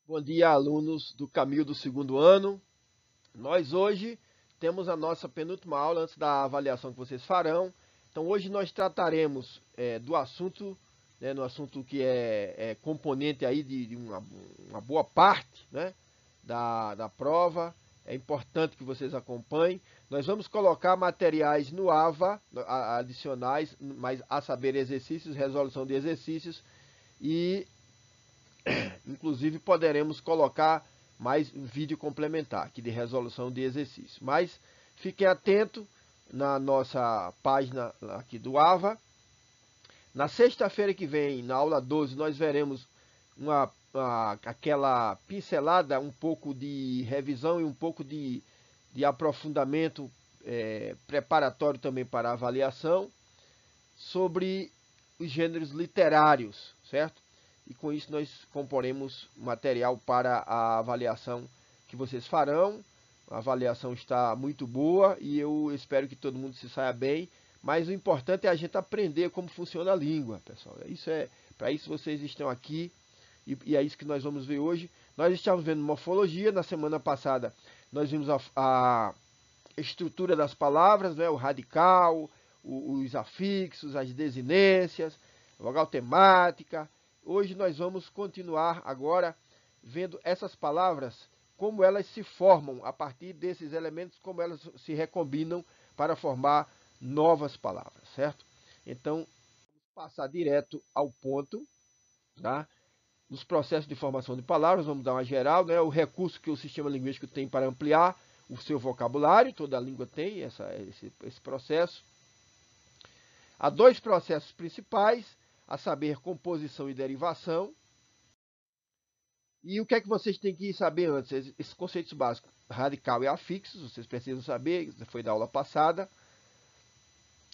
Bom dia, alunos do Caminho do Segundo Ano. Nós hoje temos a nossa penúltima aula antes da avaliação que vocês farão. Então hoje nós trataremos do assunto, no assunto que é componente aí de uma boa parte, né, da prova. É importante que vocês acompanhem. Nós vamos colocar materiais no AVA, adicionais, mas a saber exercícios, resolução de exercícios e inclusive poderemos colocar mais um vídeo complementar aqui de resolução de exercício. Mas fiquem atentos na nossa página aqui do AVA. Na sexta-feira que vem, na aula 12, nós veremos aquela pincelada, um pouco de revisão e um pouco de aprofundamento preparatório também para a avaliação sobre os gêneros literários, certo? E com isso nós comporemos material para a avaliação que vocês farão. A avaliação está muito boa e eu espero que todo mundo se saia bem. Mas o importante é a gente aprender como funciona a língua, pessoal. Para isso vocês estão aqui e é isso que nós vamos ver hoje. Nós estávamos vendo morfologia. Na semana passada nós vimos a estrutura das palavras, né? O radical, os afixos, as desinências, a vogal temática. Hoje nós vamos continuar agora vendo essas palavras, como elas se formam a partir desses elementos, como elas se recombinam para formar novas palavras, certo? Então, vamos passar direto ao ponto, tá? Nos processos de formação de palavras, vamos dar uma geral, né? O recurso que o sistema linguístico tem para ampliar o seu vocabulário, toda língua tem esse processo. Há dois processos principais, a saber, composição e derivação. E o que é que vocês têm que saber antes? Esses conceitos básicos, radical e afixos, vocês precisam saber, foi da aula passada.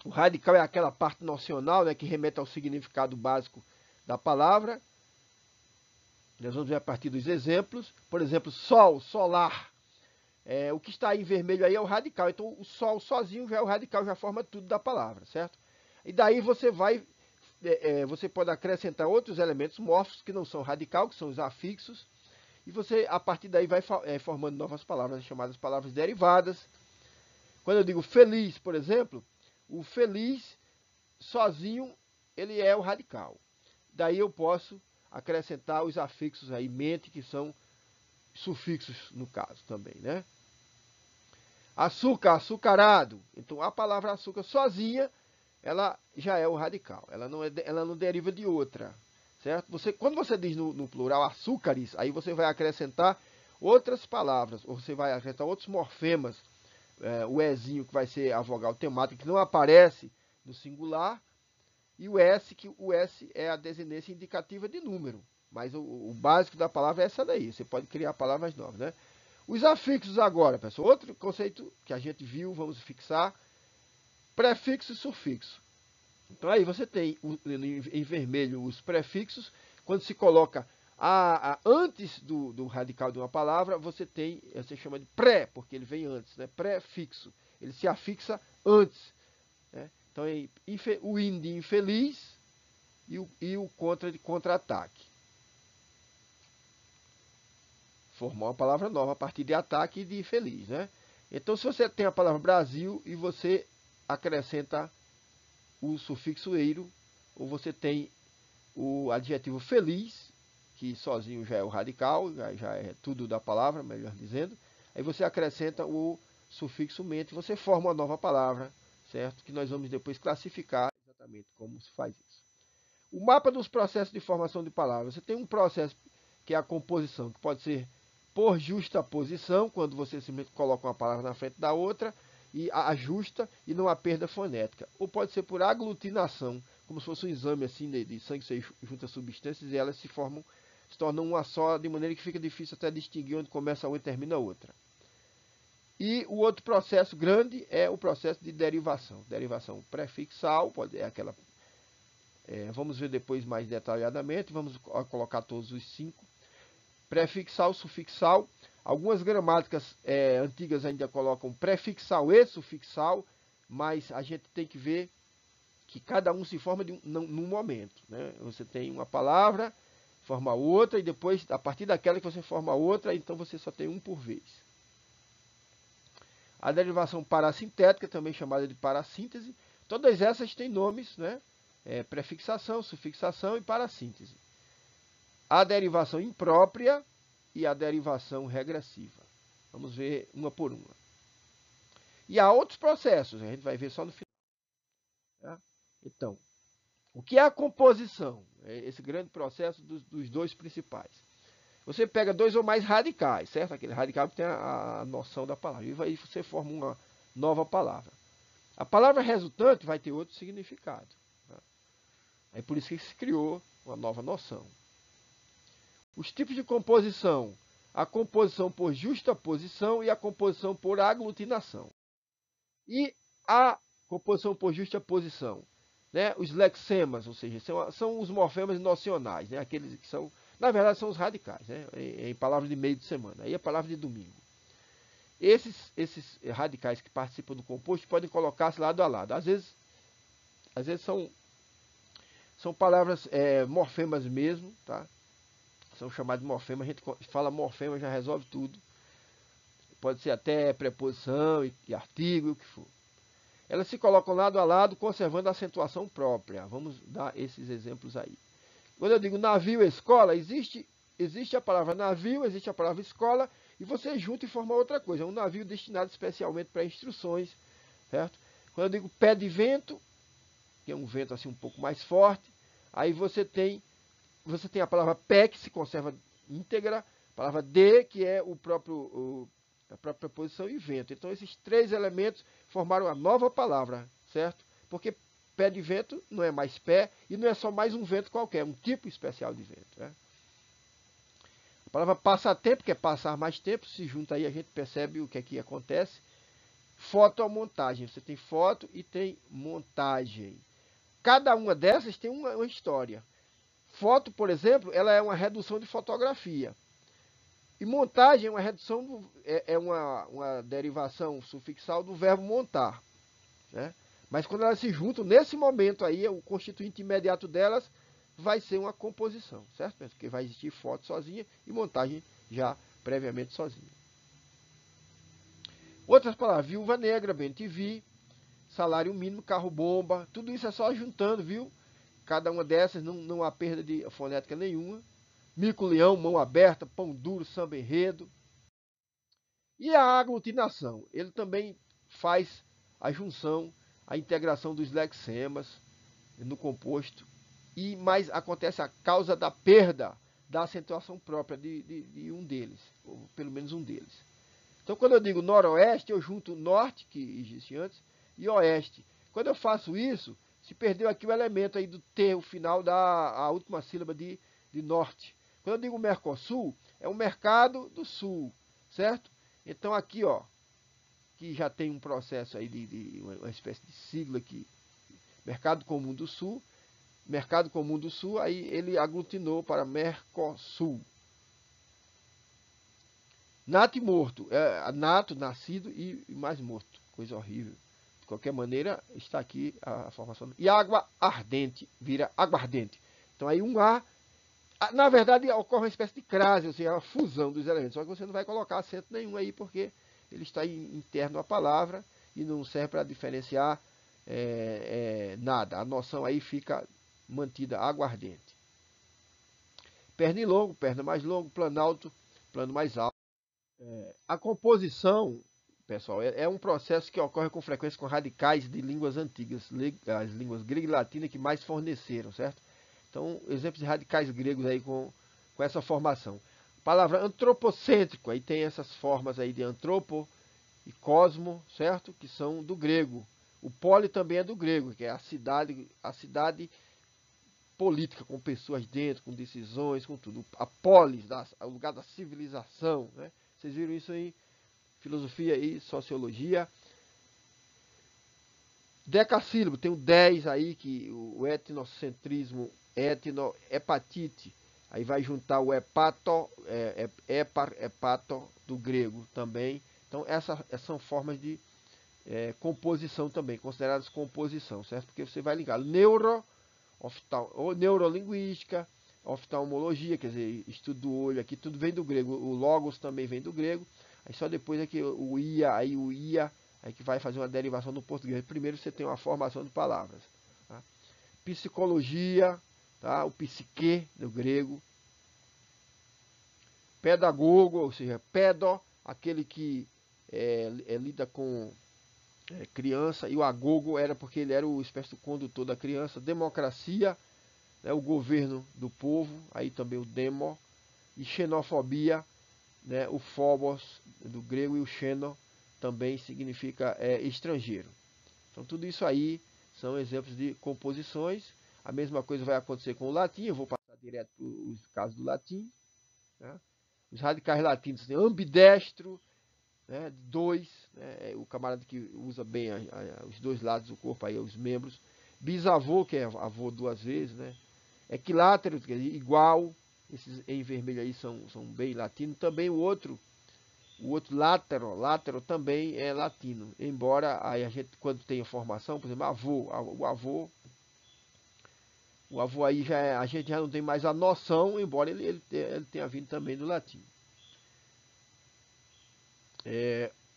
O radical é aquela parte nocional, né, que remete ao significado básico da palavra. Nós vamos ver a partir dos exemplos. Por exemplo, sol, solar. O que está em vermelho aí é o radical. Então, o sol sozinho já é o radical, já forma tudo da palavra, certo? E daí você pode acrescentar outros elementos morfos que não são radical, que são os afixos, e você, a partir daí, vai formando novas palavras, chamadas palavras derivadas. Quando eu digo feliz, por exemplo, o feliz, sozinho, ele é o radical. Daí eu posso acrescentar os afixos aí, mente, que são sufixos, no caso, também, né? Açúcar, açucarado. Então, a palavra açúcar sozinha, ela já é o radical, ela não deriva de outra, certo? Quando você diz no plural açúcares, aí você vai acrescentar outras palavras, ou você vai acrescentar outros morfemas, o ezinho que vai ser a vogal temática, que não aparece no singular, e o S, que o S é a desinência indicativa de número, mas o básico da palavra é essa daí, você pode criar palavras novas, né? Os afixos agora, pessoal, outro conceito que a gente viu, vamos fixar, prefixo e sufixo. Então aí você tem em vermelho os prefixos. Quando se coloca antes do radical de uma palavra, você chama de pré, porque ele vem antes, né? Prefixo. Ele se afixa antes, né? Então o in de infeliz e o contra de contra-ataque. Formou uma palavra nova a partir de ataque e de infeliz, né? Então, se você tem a palavra Brasil e você acrescenta o sufixo eiro, ou você tem o adjetivo feliz, que sozinho já é o radical, já é tudo da palavra, melhor dizendo. Aí você acrescenta o sufixo mente, você forma uma nova palavra, certo? Que nós vamos depois classificar exatamente como se faz isso. O mapa dos processos de formação de palavras. Você tem um processo que é a composição, que pode ser por justaposição, quando você simplesmente coloca uma palavra na frente da outra e ajusta e não há perda fonética. Ou pode ser por aglutinação, como se fosse um exame assim de sangue, você junta substâncias e elas se tornam uma só, de maneira que fica difícil até distinguir onde começa uma e termina a outra. E o outro processo grande é o processo de derivação. Derivação prefixal, vamos ver depois mais detalhadamente, vamos colocar todos os 5. Prefixal, sufixal. Algumas gramáticas antigas ainda colocam prefixal e sufixal, mas a gente tem que ver que cada um se forma num momento, né? Você tem uma palavra, forma outra, e depois, a partir daquela que você forma outra, então você só tem um por vez. A derivação parassintética, também chamada de parassíntese, todas essas têm nomes, né? Prefixação, sufixação e parassíntese. A derivação imprópria e a derivação regressiva. Vamos ver uma por uma. E há outros processos, a gente vai ver só no final. Tá? Então, o que é a composição? É esse grande processo dos dois principais. Você pega dois ou mais radicais, certo? Aquele radical que tem a noção da palavra. E aí você forma uma nova palavra. A palavra resultante vai ter outro significado. Tá? É por isso que se criou uma nova noção. Os tipos de composição. A composição por justaposição e a composição por aglutinação. E a composição por justaposição, né? Os lexemas, ou seja, são os morfemas nocionais, né? Aqueles que são, na verdade, são os radicais, né? Em palavras de meio de semana, aí a palavra de domingo. Esses radicais que participam do composto podem colocar-se lado a lado. Às vezes são palavras morfemas mesmo, tá? São chamados de morfema, a gente fala morfema, já resolve tudo. Pode ser até preposição e artigo, o que for. Elas se colocam lado a lado, conservando a acentuação própria. Vamos dar esses exemplos aí. Quando eu digo navio e escola, existe a palavra navio, existe a palavra escola, e você junta e forma outra coisa. É um navio destinado especialmente para instruções, certo? Quando eu digo pé de vento, que é um vento assim um pouco mais forte, aí você tem a palavra pé, que se conserva íntegra, a palavra de, que é a própria preposição, e vento. Então esses três elementos formaram a nova palavra, certo? Porque pé de vento não é mais pé e não é só mais um vento qualquer, é um tipo especial de vento. Né? A palavra passatempo, que é passar mais tempo, se junta aí, a gente percebe o que aqui acontece. Fotomontagem, você tem foto e tem montagem. Cada uma dessas tem uma história. Foto, por exemplo, ela é uma redução de fotografia. E montagem é uma redução, uma derivação sufixal do verbo montar. Né? Mas quando elas se juntam, nesse momento aí, o constituinte imediato delas vai ser uma composição, certo? Porque vai existir foto sozinha e montagem já previamente sozinha. Outras palavras, viúva negra, bem-te-vi, salário mínimo, carro-bomba, tudo isso é só juntando, viu? Cada uma dessas não há perda de fonética nenhuma. Mico-leão, mão aberta, pão duro, samba-enredo. E a aglutinação, ele também faz a junção, a integração dos lexemas no composto, mas acontece a causa da perda da acentuação própria de um deles, ou pelo menos um deles. Então, quando eu digo noroeste, eu junto norte, que existe antes, e oeste. Quando eu faço isso, se perdeu aqui o elemento aí do T, o final a última sílaba de norte. Quando eu digo Mercosul, é o mercado do sul, certo? Então aqui, ó, que já tem um processo aí de uma espécie de sigla aqui, Mercado Comum do Sul, aí ele aglutinou para Mercosul. Nato e morto, nato, nascido e mais morto, coisa horrível. De qualquer maneira, está aqui a formação. E água ardente vira aguardente. Então aí um A, na verdade ocorre uma espécie de crase, ou seja, a fusão dos elementos. Só que você não vai colocar acento nenhum aí, porque ele está interno à palavra e não serve para diferenciar nada. A noção aí fica mantida aguardente. Pernilongo, perna mais longo, planalto, plano mais alto. A composição, pessoal, é um processo que ocorre com frequência com radicais de línguas antigas, as línguas grega e latina que mais forneceram, certo? Então, exemplos de radicais gregos aí com essa formação. Palavra antropocêntrico, aí tem essas formas aí de antropo e cosmo, certo? Que são do grego. O poli também é do grego, que é a cidade política, com pessoas dentro, com decisões, com tudo. A polis, o lugar da civilização, né? Vocês viram isso aí? Filosofia e sociologia. Decassílabo, tem o 10 aí, que o etnocentrismo, hepatite. Aí vai juntar o hepato, hepato do grego também. Então essas são formas de composição também, consideradas composição, certo? Porque você vai ligar neurolinguística, Oftalmologia, quer dizer, estudo do olho aqui, tudo vem do grego. O logos também vem do grego. Aí só depois é que o ia, aí que vai fazer uma derivação no português. Primeiro você tem uma formação de palavras. Tá? Psicologia, tá? O psique do grego. Pedagogo, ou seja, pedo, aquele que lida com criança, e o agogo era porque ele era o espécie do condutor da criança. Democracia, né, o governo do povo, aí também o demo. E xenofobia, né, o phobos do grego, e o xeno também significa estrangeiro. Então tudo isso aí são exemplos de composições. A mesma coisa vai acontecer com o latim. Eu vou passar direto para os casos do latim. Né? Os radicais latinos têm ambidestro, né, dois, né, o camarada que usa bem os dois lados do corpo, aí, os membros. Bisavô, que é avô duas vezes, né? Equilátero, quer dizer, igual. Esses em vermelho aí são bem latinos. Também o outro látero também é latino. Embora aí a gente, quando tem a formação, por exemplo, o avô aí a gente já não tem mais a noção, embora ele tenha vindo também do latim.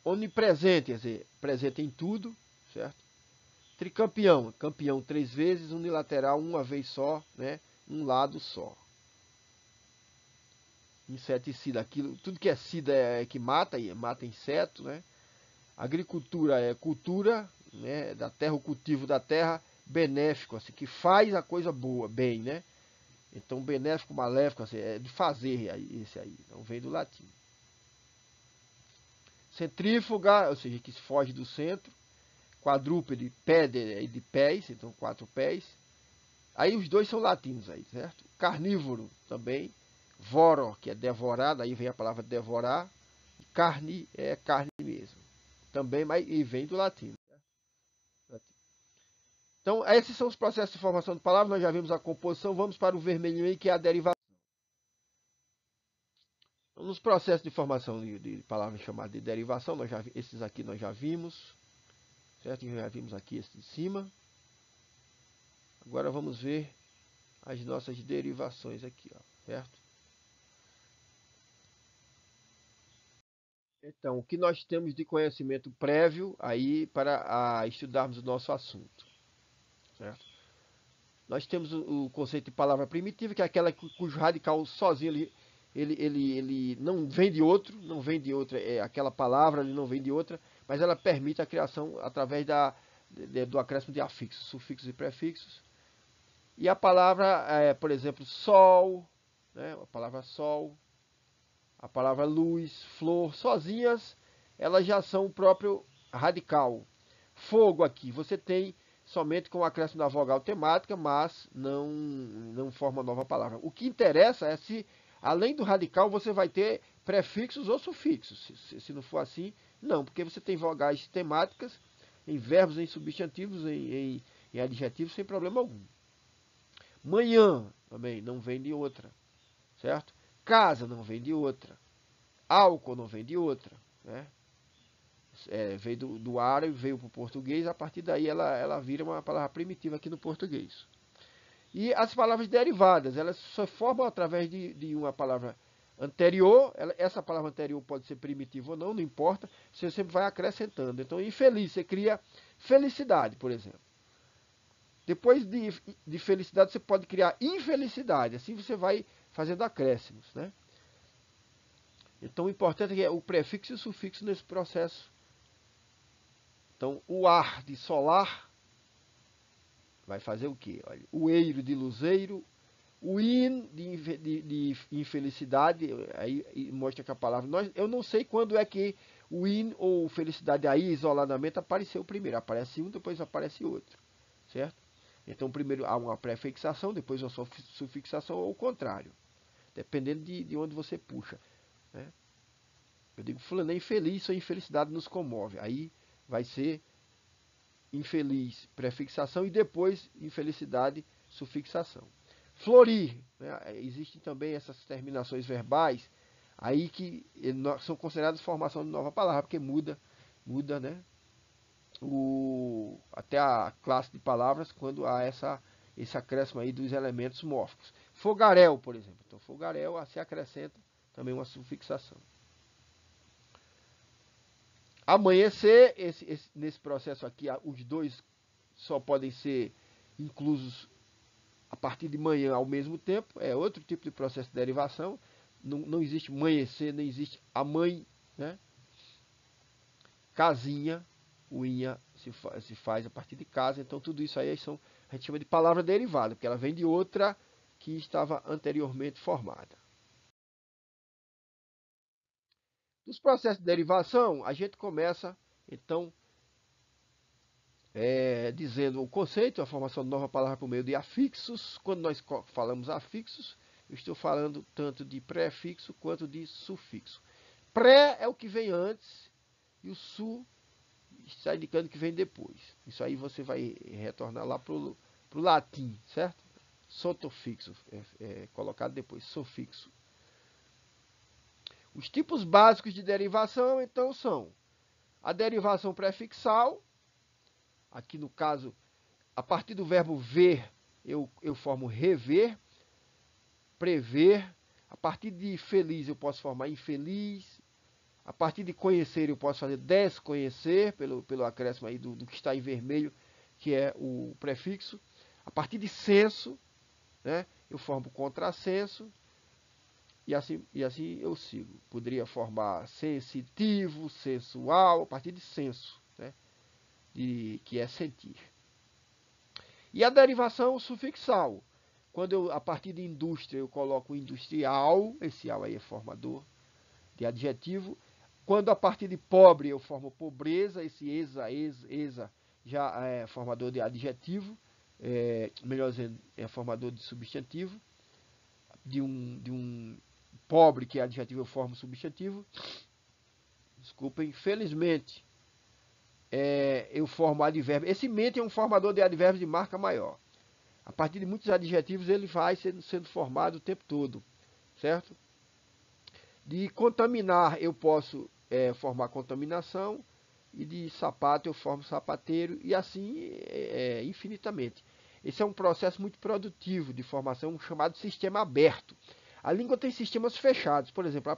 Onipresente, quer dizer, presente em tudo, certo? Tricampeão, campeão 3 vezes, unilateral uma vez só, né? Um lado só. Inseticida, aquilo, tudo que é sida é que mata inseto, né? Agricultura é cultura, né? Da terra, o cultivo da terra, benéfico, assim, que faz a coisa boa, bem, né? Então, benéfico, maléfico, assim, é de fazer esse aí, então vem do latim. Centrífuga, ou seja, que foge do centro. Quadrúpede, pé de pés, então 4 pés. Aí os dois são latinos aí, certo? Carnívoro também. Voro, que é devorado, aí vem a palavra devorar. Carne é carne mesmo. Também, mas e vem do latim. Certo? Então, esses são os processos de formação de palavras. Nós já vimos a composição. Vamos para o vermelhinho aí, que é a derivação. Então, nos processos de formação de palavras chamadas de derivação, esses aqui nós já vimos. Certo? Já vimos aqui esse de cima. Agora vamos ver as nossas derivações aqui, ó, certo? Então, o que nós temos de conhecimento prévio aí para estudarmos o nosso assunto, certo? Nós temos o conceito de palavra primitiva, que é aquela cujo radical sozinho ele não vem de outro, não vem de outra, aquela palavra ele não vem de outra, mas ela permite a criação através do acréscimo de afixos, sufixos e prefixos. E a palavra, por exemplo, sol, né? A palavra sol, a palavra luz, flor, sozinhas, elas já são o próprio radical. Fogo aqui, você tem somente com o acréscimo da vogal temática, mas não forma nova palavra. O que interessa é se, além do radical, você vai ter prefixos ou sufixos. Se não for assim, não, porque você tem vogais temáticas em verbos, em substantivos, em adjetivos, sem problema algum. Manhã também não vem de outra, certo? Casa não vem de outra. Álcool não vem de outra, né? Veio do árabe, veio para o português, a partir daí ela vira uma palavra primitiva aqui no português. E as palavras derivadas, elas só formam através de uma palavra anterior, essa palavra anterior pode ser primitiva ou não, não importa, você sempre vai acrescentando. Então, infeliz, você cria felicidade, por exemplo. Depois de felicidade, você pode criar infelicidade, assim você vai fazendo acréscimos, né? Então, o importante é o prefixo e o sufixo nesse processo. Então, o ar de solar vai fazer o quê? Olha, o eiro de luzeiro, o in de infelicidade, aí mostra que a palavra... eu não sei quando é que o in ou felicidade aí, isoladamente, apareceu primeiro. Aparece um, depois aparece outro, certo? Então, primeiro há uma prefixação, depois uma sufixação, ou o contrário. Dependendo de onde você puxa, né? Eu digo, fulano é infeliz, sua infelicidade nos comove. Aí vai ser infeliz, prefixação, e depois infelicidade, sufixação. Florir, né? Existem também essas terminações verbais aí que são consideradas formação de nova palavra, porque muda, né? Até a classe de palavras quando há esse acréscimo aí dos elementos mórficos. fogaréu, por exemplo. Então, fogaréu se acrescenta também uma sufixação. Amanhecer, nesse processo aqui, os dois só podem ser inclusos a partir de manhã ao mesmo tempo. É outro tipo de processo de derivação. Não existe amanhecer, nem existe a mãe, né? Casinha, uinha se faz a partir de casa. Então tudo isso aí a gente chama de palavra derivada, porque ela vem de outra que estava anteriormente formada. Nos processos de derivação, a gente começa, então, dizendo o conceito, a formação de nova palavra por meio de afixos. Quando nós falamos afixos, eu estou falando tanto de prefixo quanto de sufixo. Pré é o que vem antes e o su está indicando que vem depois. Isso aí você vai retornar lá para o latim, certo? Sotofixo, colocado depois, sufixo. Os tipos básicos de derivação, então, são a derivação prefixal. Aqui no caso, a partir do verbo ver, eu formo rever, prever. A partir de feliz, eu posso formar infeliz. A partir de conhecer, eu posso fazer desconhecer, pelo acréscimo aí do que está em vermelho, que é o prefixo. A partir de senso, né, eu formo contrassenso. E assim eu sigo. Poderia formar sensitivo, sensual, a partir de senso, né, que é sentir. E a derivação sufixal. Quando a partir de indústria eu coloco industrial, esse al aí é formador de adjetivo. Quando a partir de pobre eu formo pobreza, esse exa já é formador de adjetivo, melhor dizendo, é formador de substantivo. De um pobre, que é adjetivo, eu formo substantivo. Desculpem, felizmente, eu formo advérbio. Esse mente é um formador de advérbios de marca maior. A partir de muitos adjetivos ele vai sendo formado o tempo todo, certo? De contaminar eu posso formar contaminação, e de sapato eu formo sapateiro, e assim infinitamente. Esse é um processo muito produtivo de formação chamado sistema aberto. A língua tem sistemas fechados. Por exemplo,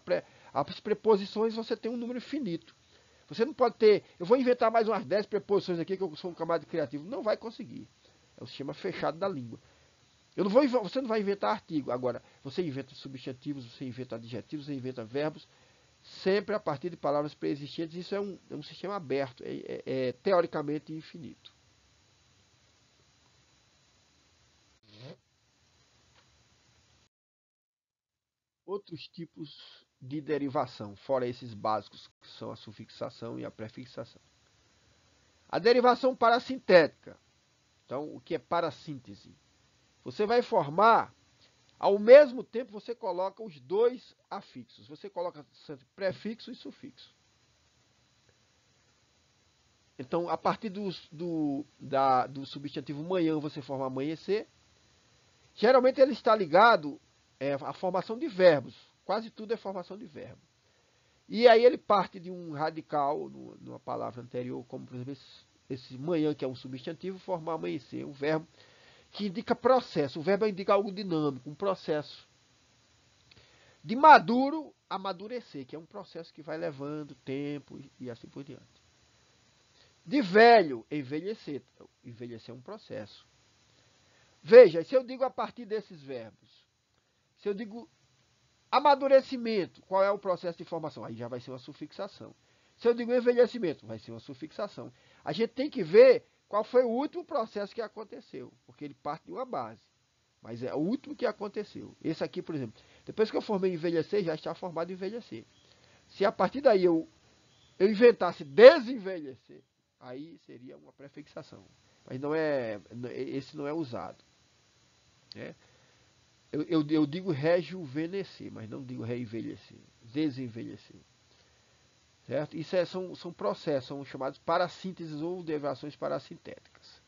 as preposições você tem um número finito. Você não pode ter, eu vou inventar mais umas 10 preposições aqui que eu sou um camada criativo. Não vai conseguir. É o sistema fechado da língua. Você não vai inventar artigo. Agora, você inventa substantivos, você inventa adjetivos, você inventa verbos, sempre a partir de palavras pré-existentes. Isso é um sistema aberto, é teoricamente infinito. Outros tipos de derivação, fora esses básicos, que são a sufixação e a prefixação. A derivação parasintética. Então, o que é parassíntese? Você vai formar, ao mesmo tempo você coloca os dois afixos. Você coloca prefixo e sufixo. Então, a partir do substantivo manhã, você forma amanhecer. Geralmente ele está ligado à formação de verbos. Quase tudo é formação de verbo. E aí ele parte de um radical numa palavra anterior, como por exemplo esse manhã, que é um substantivo, formar amanhecer, um verbo que indica processo. O verbo indica algo dinâmico, um processo. De maduro, amadurecer, que é um processo que vai levando tempo e assim por diante. De velho, envelhecer. Envelhecer é um processo. Veja, se eu digo a partir desses verbos, se eu digo amadurecimento, qual é o processo de formação? Aí já vai ser uma sufixação. Se eu digo envelhecimento, vai ser uma sufixação. A gente tem que ver qual foi o último processo que aconteceu, porque ele parte de uma base. Mas é o último que aconteceu. Esse aqui, por exemplo, depois que eu formei envelhecer, já está formado em envelhecer. Se a partir daí eu inventasse desenvelhecer, aí seria uma prefixação. Mas esse não é usado. Né? Eu digo rejuvenescer, mas não digo reenvelhecer, desenvelhecer. Certo? Isso são processos, são chamados parassínteses ou derivações parasintéticas.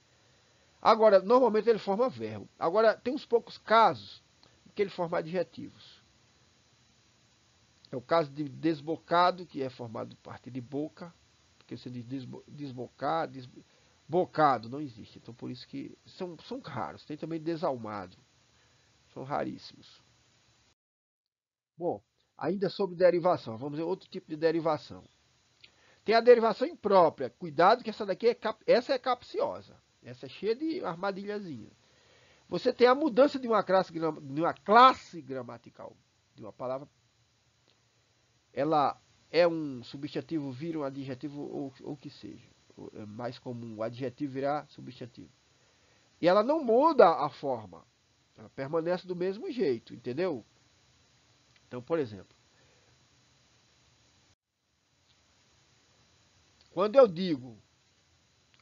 Agora, normalmente ele forma verbo. Agora, tem uns poucos casos em que ele forma adjetivos. É o caso de desbocado, que é formado a partir de boca, porque você diz desbocar, bocado, não existe. Então, por isso que são raros. Tem também desalmado. São raríssimos. Bom, ainda sobre derivação, vamos ver outro tipo de derivação. Tem a derivação imprópria. Cuidado que essa daqui essa é capciosa. Essa é cheia de armadilhazinha. Você tem a mudança de uma classe gramatical, de uma palavra. Ela é um substantivo, vira um adjetivo ou o que seja. É mais comum o adjetivo virar substantivo. E ela não muda a forma. Ela permanece do mesmo jeito, entendeu? Então, por exemplo, quando eu digo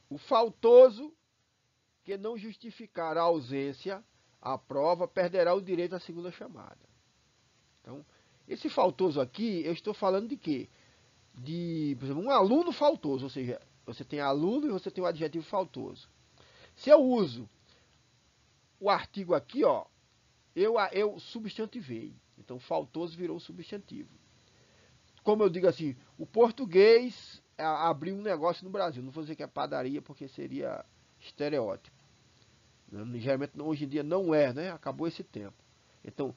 o faltoso que não justificar a ausência, a prova perderá o direito à segunda chamada. Então, esse faltoso aqui, eu estou falando de quê? De, por exemplo, um aluno faltoso, ou seja, você tem aluno e você tem o adjetivo faltoso. Se eu uso o artigo aqui, ó, eu substantivei. Então, faltoso virou substantivo. Como eu digo assim, o português abriu um negócio no Brasil. Não vou dizer que é padaria, porque seria estereótipo. Geralmente, hoje em dia, não é, né? Acabou esse tempo. Então,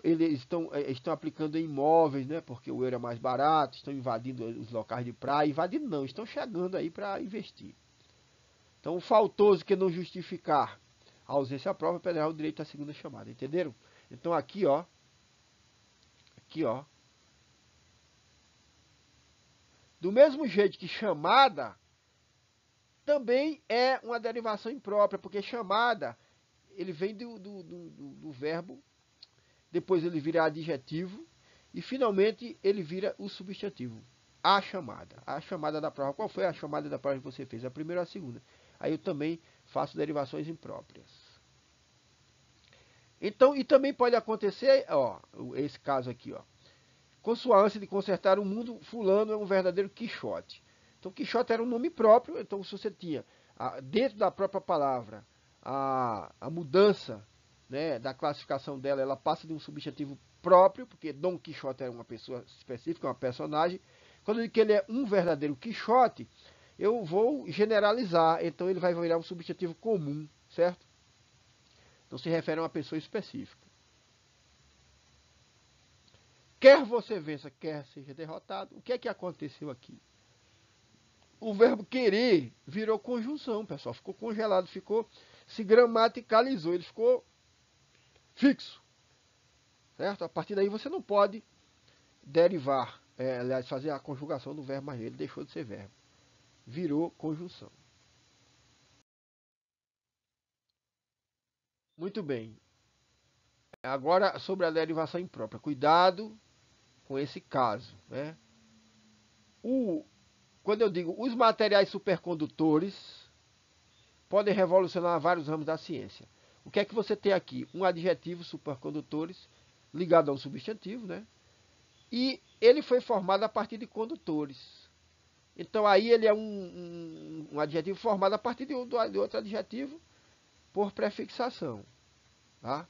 eles estão aplicando em imóveis, né? Porque o euro é mais barato, estão invadindo os locais de praia. Invadindo não, estão chegando aí para investir. Então, o faltoso que não justificar a ausência à prova perderá o direito à segunda chamada. Entenderam? Então, aqui, ó. Aqui, ó. Do mesmo jeito que chamada também é uma derivação imprópria, porque chamada, ele vem do verbo, depois ele vira adjetivo, e finalmente ele vira o substantivo. A chamada da prova. Qual foi a chamada da prova que você fez? A primeira ou a segunda? Aí eu também faço derivações impróprias. Então, e também pode acontecer, ó, esse caso aqui, ó. Com sua ânsia de consertar o mundo, fulano é um verdadeiro Quixote. Então, Quixote era um nome próprio, então se você tinha, dentro da própria palavra, a mudança, né, da classificação dela, ela passa de um substantivo próprio, porque Dom Quixote era uma pessoa específica, uma personagem. Quando eu digo que ele é um verdadeiro Quixote, eu vou generalizar, então ele vai virar um substantivo comum, certo? Não se refere a uma pessoa específica. Quer você vença, quer seja derrotado. O que é que aconteceu aqui? O verbo querer virou conjunção, pessoal. Ficou congelado, se gramaticalizou, ele ficou fixo. Certo? A partir daí você não pode derivar, aliás, fazer a conjugação do verbo, mas ele deixou de ser verbo. Virou conjunção. Muito bem. Agora sobre a derivação imprópria. Cuidado com esse caso, né? Quando eu digo os materiais supercondutores podem revolucionar vários ramos da ciência. O que é que você tem aqui? Um adjetivo, supercondutores, ligado a um substantivo, né? E ele foi formado a partir de condutores. Então aí ele é um adjetivo formado a partir de outro adjetivo por prefixação. Tá?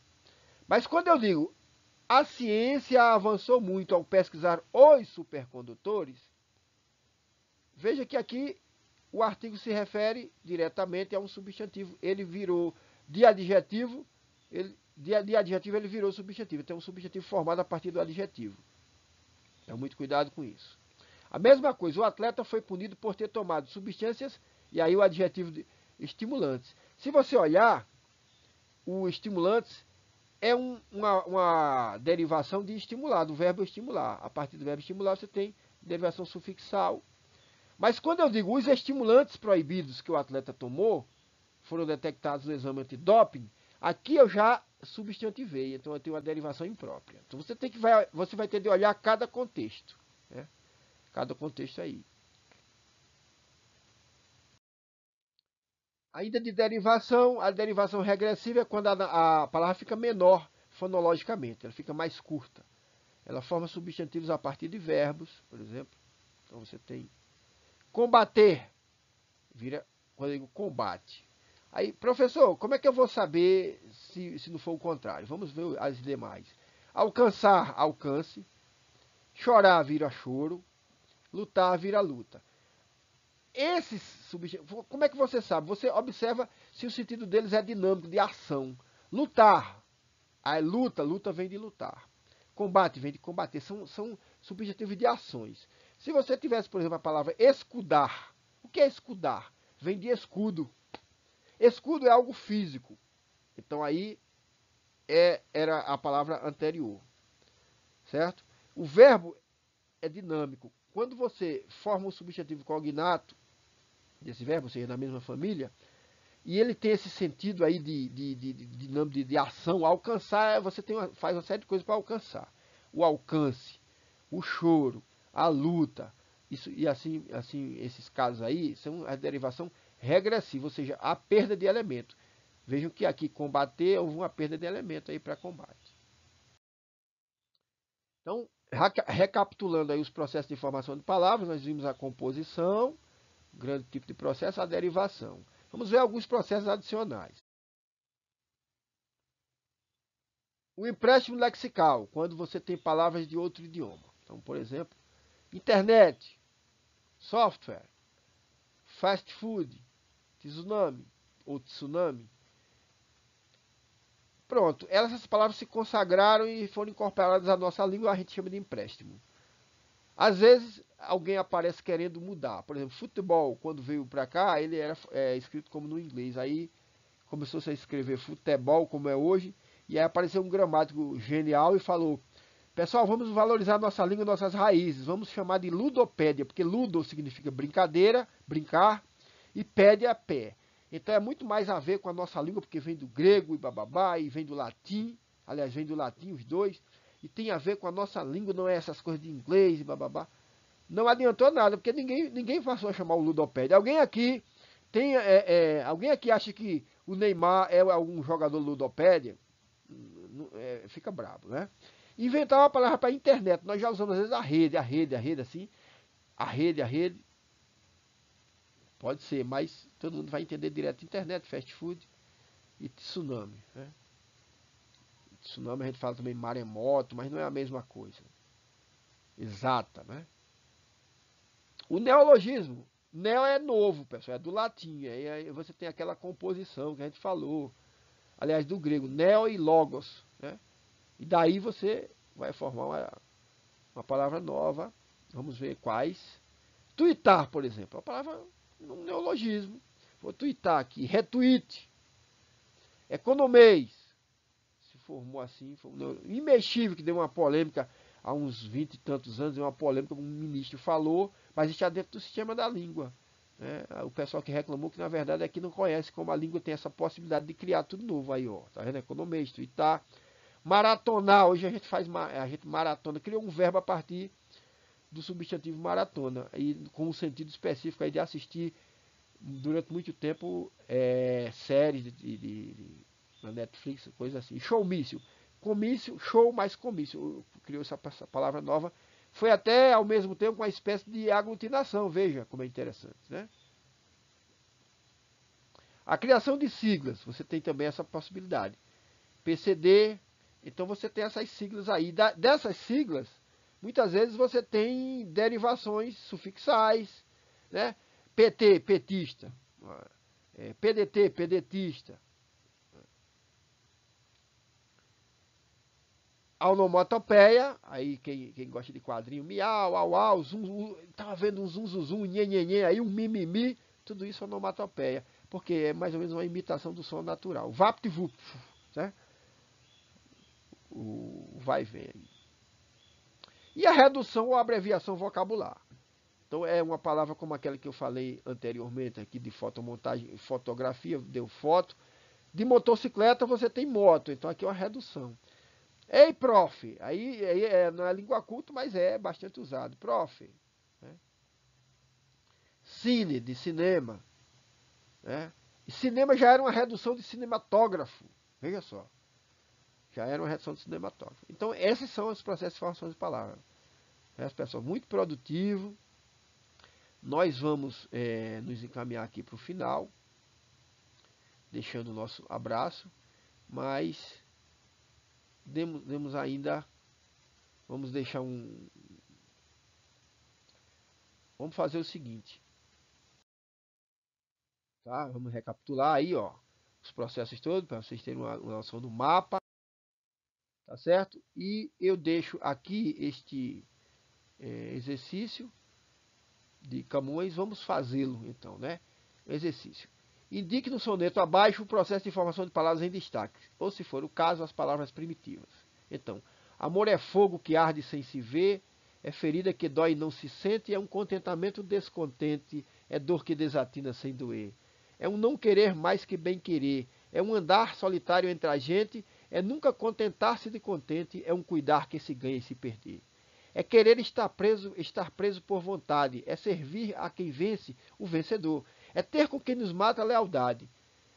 Mas quando eu digo a ciência avançou muito ao pesquisar os supercondutores, veja que aqui o artigo se refere diretamente a um substantivo. Ele virou de adjetivo, de adjetivo ele virou substantivo. Então, um substantivo formado a partir do adjetivo. Então, muito cuidado com isso. A mesma coisa, o atleta foi punido por ter tomado substâncias, e aí o adjetivo de estimulantes. Se você olhar, o estimulantes é uma derivação de estimular, do verbo estimular. A partir do verbo estimular você tem derivação sufixal. Mas quando eu digo os estimulantes proibidos que o atleta tomou foram detectados no exame antidoping, aqui eu já substantivei, então eu tenho uma derivação imprópria. Então você vai ter de olhar cada contexto, né? Cada contexto aí. Ainda de derivação, a derivação regressiva é quando a palavra fica menor fonologicamente, ela fica mais curta. Ela forma substantivos a partir de verbos, por exemplo. Então você tem combater, vira, quando eu digo combate. Aí, professor, como é que eu vou saber se não for o contrário? Vamos ver as demais. Alcançar, alcance. Chorar vira choro. Lutar vira luta. Esses substantivos, como é que você sabe? Você observa se o sentido deles é dinâmico, de ação. Lutar, A luta, luta vem de lutar. Combate vem de combater. São subjetivos de ações. Se você tivesse, por exemplo, a palavra escudar. O que é escudar? Vem de escudo. Escudo é algo físico. Então aí era a palavra anterior. Certo? O verbo é dinâmico. Quando você forma um substantivo cognato desse verbo, ou seja, na mesma família, e ele tem esse sentido aí de ação, alcançar, você faz uma série de coisas para alcançar. O alcance, o choro, a luta, isso, e assim, esses casos aí são a derivação regressiva, ou seja, a perda de elemento. Vejam que aqui combater, houve uma perda de elemento aí para combate. Então, recapitulando aí os processos de formação de palavras, nós vimos a composição, grande tipo de processo, a derivação. Vamos ver alguns processos adicionais. O empréstimo lexical, quando você tem palavras de outro idioma. Então, por exemplo, internet, software, fast food, tsunami ou tsunami. Pronto, essas palavras se consagraram e foram incorporadas à nossa língua, a gente chama de empréstimo. Às vezes, alguém aparece querendo mudar. Por exemplo, futebol, quando veio para cá, ele era escrito como no inglês. Aí começou -se a escrever futebol, como é hoje, e aí apareceu um gramático genial e falou: pessoal, vamos valorizar nossa língua, nossas raízes, vamos chamar de ludopédia, porque ludo significa brincadeira, brincar, e pédia é pé. Então é muito mais a ver com a nossa língua, porque vem do grego e bababá, e vem do latim, aliás, vem do latim os dois, e tem a ver com a nossa língua, não é essas coisas de inglês e bababá. Não adiantou nada, porque ninguém passou a chamar o ludopédia. Alguém aqui alguém aqui acha que o Neymar é algum jogador ludopédia? Fica brabo, né? Inventar uma palavra para internet. Nós já usamos às vezes a rede, assim. A rede. Pode ser, mas todo mundo vai entender direto. Internet, fast food e tsunami, né? Tsunami a gente fala também maremoto, mas não é a mesma coisa. Exata, né? O neologismo. Neo é novo, pessoal, é do latim. Aí você tem aquela composição que a gente falou. Aliás, do grego, neo e logos, né? E daí você vai formar uma palavra nova. Vamos ver quais. Tuitar, por exemplo, é uma palavra, um neologismo. Vou tuitar aqui, retweet. Economês, se formou assim. Imexível, que deu uma polêmica há uns 20 e tantos anos, deu uma polêmica, um ministro falou, mas está dentro do sistema da língua. Né? O pessoal que reclamou que na verdade aqui não conhece como a língua tem essa possibilidade de criar tudo novo aí, ó. Tá vendo? Economês, tuitar. Maratonar, hoje a gente maratona, criou um verbo a partir do substantivo maratona, e com um sentido específico aí de assistir durante muito tempo séries na Netflix, coisa assim. Showmício. Comício, show mais comício. Criou essa palavra nova. Foi até ao mesmo tempo uma espécie de aglutinação, veja como é interessante, né? A criação de siglas, você tem também essa possibilidade. PCD, então você tem essas siglas aí. Dessas siglas, muitas vezes você tem derivações sufixais, né? PT, petista. PDT, pedetista. A onomatopeia, aí quem gosta de quadrinho, miau, au, au, zum, tava vendo um zum, zum, zum, nhe, aí um mimimi, tudo isso é onomatopeia, porque é mais ou menos uma imitação do som natural. Vapt vupt, né? O vai e vem aí. E a redução ou abreviação vocabular. Então é uma palavra como aquela que eu falei anteriormente aqui de fotomontagem, fotografia, deu foto. De motocicleta você tem moto, então aqui é uma redução. Ei, prof, aí não é língua culta, mas é bastante usado. Prof, né? Cine, de cinema, né? E cinema já era uma redução de cinematógrafo, veja só. Já era uma redução de cinematógrafo. Então esses são os processos de formação de palavras. Pessoal, muito produtivo. Nós vamos nos encaminhar aqui para o final, deixando o nosso abraço, mas demos ainda, vamos deixar vamos fazer o seguinte, tá? Vamos recapitular aí, ó, os processos todos, para vocês terem uma noção do mapa. tá certo? E eu deixo aqui este exercício de Camões, vamos fazê-lo então, né? Exercício. Indique no soneto abaixo o processo de formação de palavras em destaque, ou se for o caso, as palavras primitivas. Então, amor é fogo que arde sem se ver, é ferida que dói e não se sente, é um contentamento descontente, é dor que desatina sem doer. É um não querer mais que bem querer, é um andar solitário entre a gente, é nunca contentar-se de contente, é um cuidar que se ganha e se perder. É querer estar preso por vontade, é servir a quem vence, o vencedor. É ter com quem nos mata a lealdade.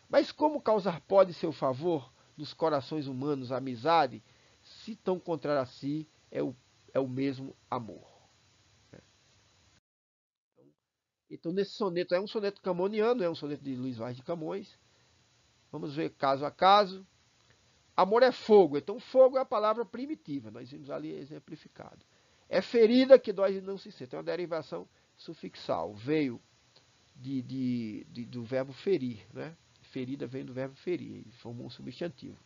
Mas como causar pode seu favor nos corações humanos a amizade, se tão contrário a si é o mesmo amor? Então, nesse soneto, é um soneto camoniano, é um soneto de Luís Vaz de Camões. Vamos ver caso a caso. Amor é fogo, então fogo é a palavra primitiva, nós vimos ali exemplificado. É ferida que dói e não se sente, é uma derivação sufixal, veio do verbo ferir, né? Ferida vem do verbo ferir, formou um substantivo.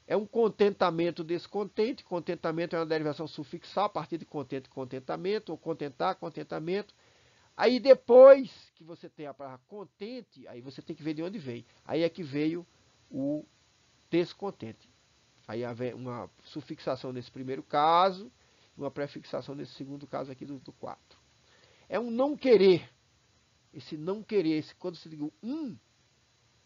É um contentamento descontente, contentamento é uma derivação sufixal, a partir de contente, contentamento, ou contentar, contentamento. Aí depois que você tem a palavra contente, aí você tem que ver de onde veio. Aí é que veio o descontente. Aí havia uma sufixação nesse primeiro caso, uma prefixação nesse segundo caso aqui do 4. É um não querer. Esse não querer, quando você diz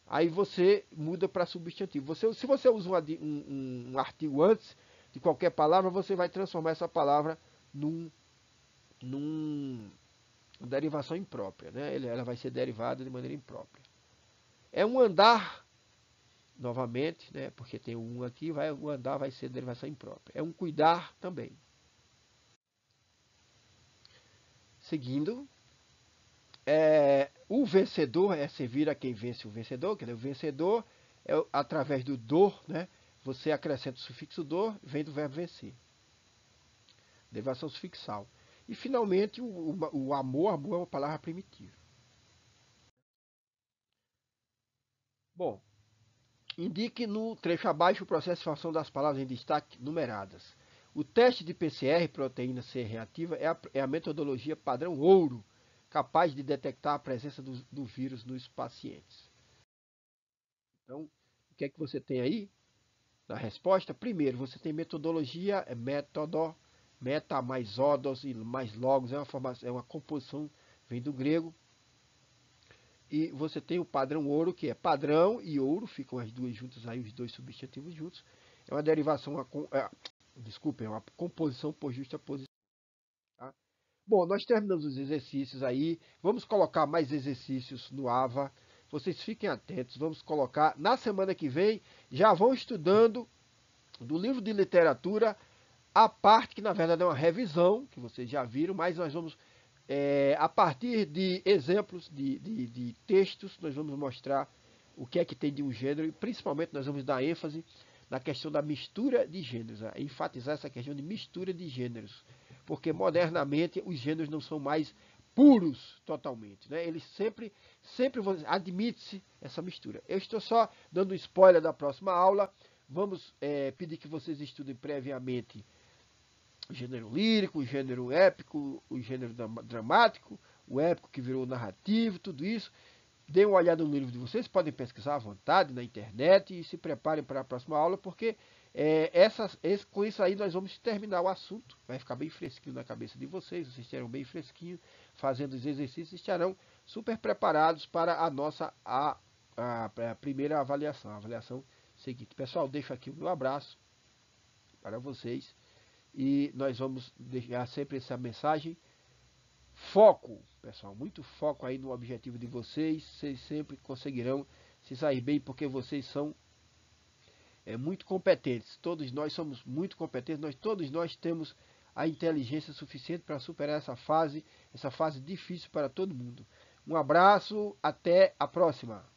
aí você muda para substantivo. Se você usa um artigo antes de qualquer palavra, você vai transformar essa palavra numa derivação imprópria, né? Ela vai ser derivada de maneira imprópria. É um andar, novamente, né? Porque tem um aqui, o andar vai ser derivação imprópria. É um cuidar também. Seguindo, o vencedor é servir a quem vence o vencedor, quer dizer, o vencedor é através do dor, né? Você acrescenta o sufixo dor, vem do verbo vencer. Derivação sufixal. E finalmente o amor é uma palavra primitiva. Bom, indique no trecho abaixo o processo de formação das palavras em destaque numeradas. O teste de PCR, proteína C reativa, é a metodologia padrão ouro, capaz de detectar a presença do vírus nos pacientes. Então, o que é que você tem aí na resposta? Primeiro, você tem metodologia, é método, meta mais odos e mais logos, é uma composição, vem do grego. E você tem o padrão ouro, que é padrão e ouro, ficam as duas juntas aí, os dois substantivos juntos. É uma derivação, é uma composição por justaposição. Tá? Bom, nós terminamos os exercícios aí. Vamos colocar mais exercícios no AVA. Vocês fiquem atentos, vamos colocar. Na semana que vem, já vão estudando do livro de literatura a parte que, na verdade, é uma revisão, que vocês já viram, mas nós vamos a partir de exemplos de textos, nós vamos mostrar o que é que tem de um gênero e principalmente nós vamos dar ênfase na questão da mistura de gêneros, enfatizar essa questão de mistura de gêneros, porque modernamente os gêneros não são mais puros totalmente, né? Eles sempre admite-se essa mistura. Eu estou só dando um spoiler da próxima aula, vamos pedir que vocês estudem previamente o gênero lírico, o gênero épico, o gênero dramático, o épico que virou narrativo, tudo isso. Deem uma olhada no livro de vocês, podem pesquisar à vontade na internet e se preparem para a próxima aula, porque com isso aí nós vamos terminar o assunto. Vai ficar bem fresquinho na cabeça de vocês estarão bem fresquinhos, fazendo os exercícios, estarão super preparados para a nossa a primeira avaliação, a avaliação seguinte. Pessoal, deixo aqui o meu abraço para vocês. E nós vamos deixar sempre essa mensagem. Foco, pessoal, muito foco aí no objetivo de vocês. Vocês sempre conseguirão se sair bem, porque vocês são muito competentes. Todos nós somos muito competentes. Todos nós temos a inteligência suficiente para superar essa fase difícil para todo mundo. Um abraço, até a próxima.